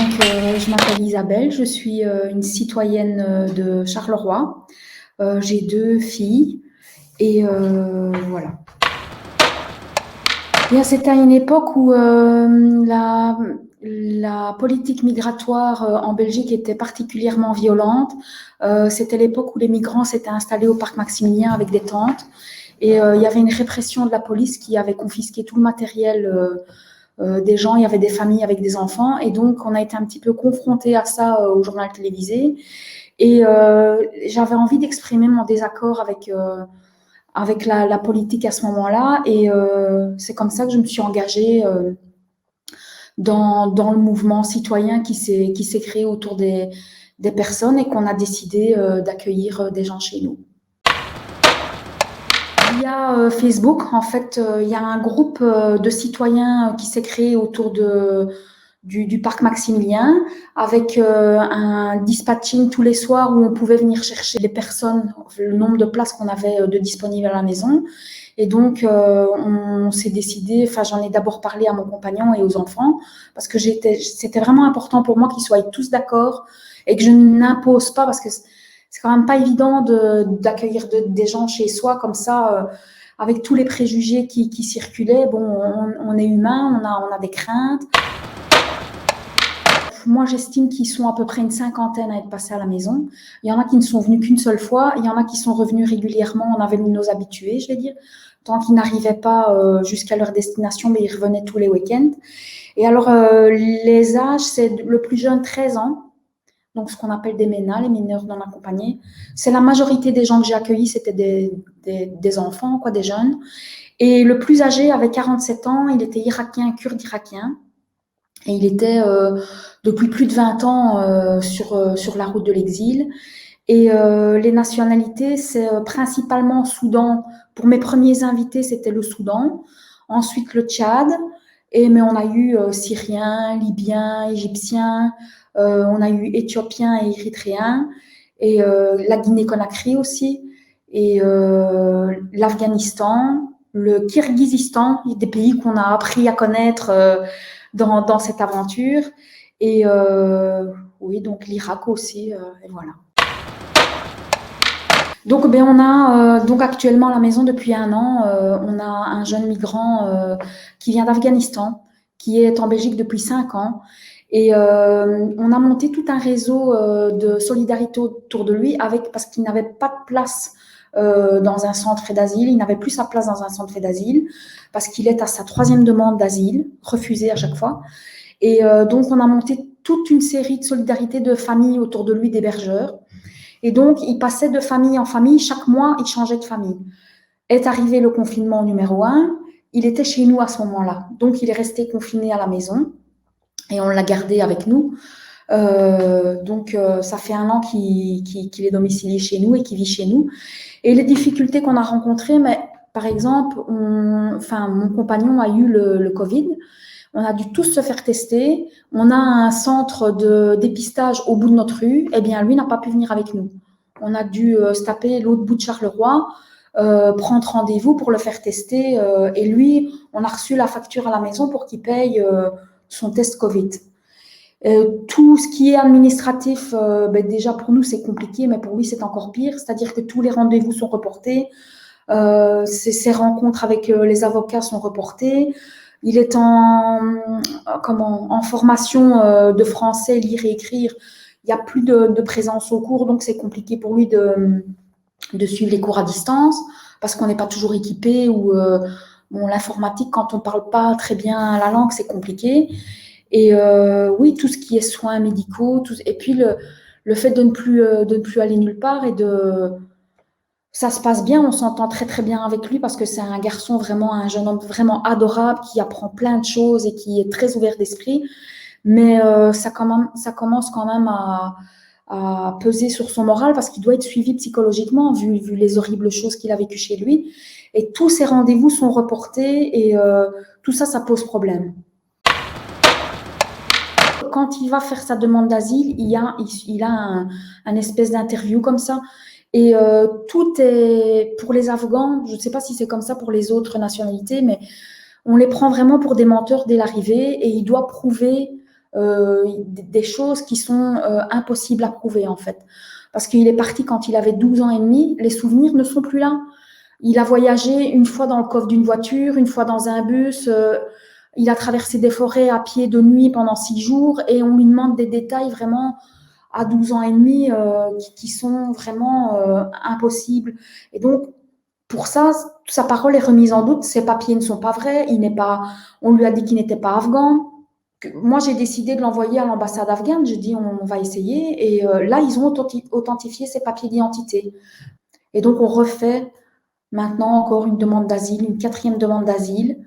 Je m'appelle Isabelle, je suis une citoyenne de Charleroi. J'ai 2 filles et voilà. Bien, c'était à une époque où la politique migratoire en Belgique était particulièrement violente. C'était l'époque où les migrants s'étaient installés au parc Maximilien avec des tentes et il y avait une répression de la police qui avait confisqué tout le matériel des gens. Il y avait des familles avec des enfants et donc on a été un petit peu confrontés à ça au journal télévisé. Et j'avais envie d'exprimer mon désaccord avec la politique à ce moment-là. Et c'est comme ça que je me suis engagée dans le mouvement citoyen qui s'est créé autour des personnes et qu'on a décidé d'accueillir des gens chez nous. Via Facebook, en fait, il y a un groupe de citoyens qui s'est créé autour du parc Maximilien avec un dispatching tous les soirs où on pouvait venir chercher les personnes, le nombre de places qu'on avait de disponibles à la maison. Et donc, on s'est décidé, enfin, j'en ai d'abord parlé à mon compagnon et aux enfants parce que c'était vraiment important pour moi qu'ils soient tous d'accord et que je n'impose pas parce que c'est quand même pas évident d'accueillir des gens chez soi comme ça, avec tous les préjugés qui circulaient. Bon, on est humain, on a des craintes. Moi, j'estime qu'ils sont à peu près une cinquantaine à être passés à la maison. Il y en a qui ne sont venus qu'une seule fois. Il y en a qui sont revenus régulièrement. On avait nos habitués, je vais dire. Tant qu'ils n'arrivaient pas jusqu'à leur destination, mais ils revenaient tous les week-ends. Et alors, les âges, c'est le plus jeune, 13 ans. Donc, ce qu'on appelle des MENA, les mineurs non accompagnés. C'est la majorité des gens que j'ai accueillis, c'était des enfants, quoi, des jeunes. Et le plus âgé avait 47 ans. Il était irakien, kurde irakien. Et il était depuis plus de 20 ans sur la route de l'exil. Et les nationalités, c'est principalement Soudan. Pour mes premiers invités, c'était le Soudan. Ensuite, le Tchad. Mais on a eu Syriens, Libyens, Égyptiens. On a eu Éthiopiens et Érythréens. Et la Guinée-Conakry aussi. Et l'Afghanistan, le Kirghizistan, des pays qu'on a appris à connaître dans cette aventure. Et oui, donc l'Irak aussi, et voilà. Donc, on a donc actuellement à la maison depuis 1 an, on a un jeune migrant qui vient d'Afghanistan, qui est en Belgique depuis 5 ans. Et on a monté tout un réseau de solidarité autour de lui parce qu'il n'avait pas de place dans un centre d'asile. Il n'avait plus sa place dans un centre d'asile parce qu'il est à sa 3e demande d'asile, refusée à chaque fois. Et donc, on a monté toute une série de solidarités de familles autour de lui, d'hébergeurs. Et donc, il passait de famille en famille. Chaque mois, il changeait de famille. Est arrivé le confinement numéro 1. Il était chez nous à ce moment-là. Donc, il est resté confiné à la maison et on l'a gardé avec nous. Ça fait 1 an qu'il est domicilié chez nous et qu'il vit chez nous. Et les difficultés qu'on a rencontrées, mais par exemple, mon compagnon a eu le Covid. On a dû tous se faire tester. On a un centre de dépistage au bout de notre rue. Eh bien, lui n'a pas pu venir avec nous. On a dû se taper l'autre bout de Charleroi, prendre rendez-vous pour le faire tester. Et lui, on a reçu la facture à la maison pour qu'il paye son test Covid. Tout ce qui est administratif, déjà pour nous, c'est compliqué, mais pour lui, c'est encore pire. C'est-à-dire que tous les rendez-vous sont reportés. Ses rencontres avec les avocats sont reportées. Il est en formation de français, lire et écrire. Il n'y a plus de présence au cours, donc c'est compliqué pour lui de suivre les cours à distance parce qu'on n'est pas toujours équipé ou l'informatique, quand on ne parle pas très bien la langue, c'est compliqué. Et oui, tout ce qui est soins médicaux, et puis le fait de ne plus aller nulle part et ça se passe bien, on s'entend très très bien avec lui parce que c'est un garçon vraiment, un jeune homme vraiment adorable qui apprend plein de choses et qui est très ouvert d'esprit. Mais ça commence quand même à peser sur son moral parce qu'il doit être suivi psychologiquement vu les horribles choses qu'il a vécues chez lui. Et tous ses rendez-vous sont reportés et tout ça, ça pose problème. Quand il va faire sa demande d'asile, il a un espèce d'interview comme ça. Et tout est pour les Afghans, je ne sais pas si c'est comme ça pour les autres nationalités, mais on les prend vraiment pour des menteurs dès l'arrivée et il doit prouver des choses qui sont impossibles à prouver en fait. Parce qu'il est parti quand il avait 12 ans et demi, les souvenirs ne sont plus là. Il a voyagé une fois dans le coffre d'une voiture, une fois dans un bus, il a traversé des forêts à pied de nuit pendant 6 jours et on lui demande des détails vraiment à 12 ans et demi qui sont vraiment impossibles. Et donc, pour ça, sa parole est remise en doute. Ses papiers ne sont pas vrais. On lui a dit qu'il n'était pas afghan. Moi, j'ai décidé de l'envoyer à l'ambassade afghane. J'ai dit, on va essayer. Et là, ils ont authentifié ses papiers d'identité. Et donc, on refait maintenant encore une demande d'asile, une 4e demande d'asile.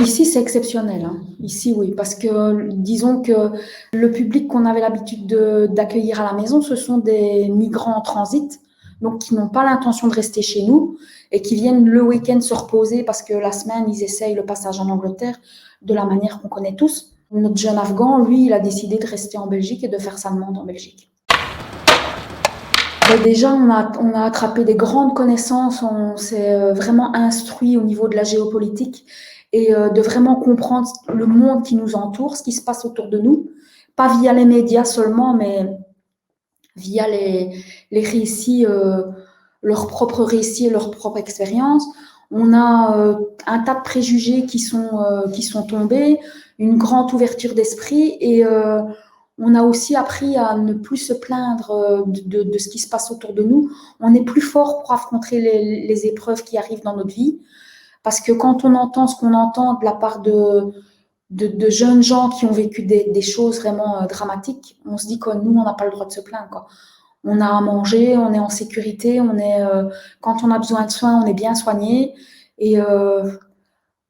Ici, c'est exceptionnel. Hein. Ici, oui, parce que disons que le public qu'on avait l'habitude d'accueillir à la maison, ce sont des migrants en transit, donc qui n'ont pas l'intention de rester chez nous et qui viennent le week-end se reposer parce que la semaine, ils essayent le passage en Angleterre de la manière qu'on connaît tous. Notre jeune Afghan, lui, il a décidé de rester en Belgique et de faire sa demande en Belgique. Mais déjà, on a attrapé des grandes connaissances, on s'est vraiment instruit au niveau de la géopolitique et de vraiment comprendre le monde qui nous entoure, ce qui se passe autour de nous, pas via les médias seulement, mais via les récits, leurs propres récits et leurs propres expériences. On a un tas de préjugés qui sont tombés, une grande ouverture d'esprit et on a aussi appris à ne plus se plaindre de ce qui se passe autour de nous. On est plus fort pour affronter les épreuves qui arrivent dans notre vie. Parce que quand on entend ce qu'on entend de la part de jeunes gens qui ont vécu des choses vraiment dramatiques, on se dit que nous, on n'a pas le droit de se plaindre. Quoi. On a à manger, on est en sécurité, quand on a besoin de soins, on est bien soigné. Et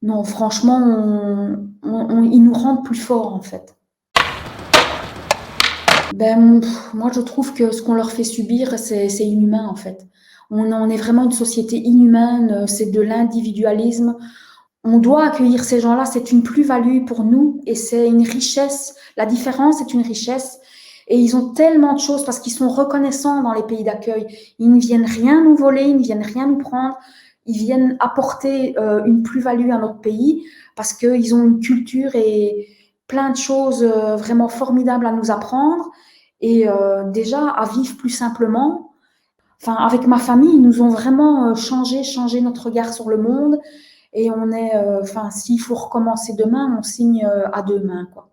non, franchement, ils nous rendent plus forts en fait. Moi, je trouve que ce qu'on leur fait subir, c'est inhumain en fait. On est vraiment une société inhumaine, c'est de l'individualisme. On doit accueillir ces gens-là, c'est une plus-value pour nous et c'est une richesse. La différence est une richesse et ils ont tellement de choses parce qu'ils sont reconnaissants dans les pays d'accueil. Ils ne viennent rien nous voler, ils ne viennent rien nous prendre. Ils viennent apporter une plus-value à notre pays parce qu'ils ont une culture et plein de choses vraiment formidables à nous apprendre et déjà à vivre plus simplement. Enfin, avec ma famille, ils nous ont vraiment changé notre regard sur le monde. Et on est, s'il faut recommencer demain, on signe à 2 mains, quoi.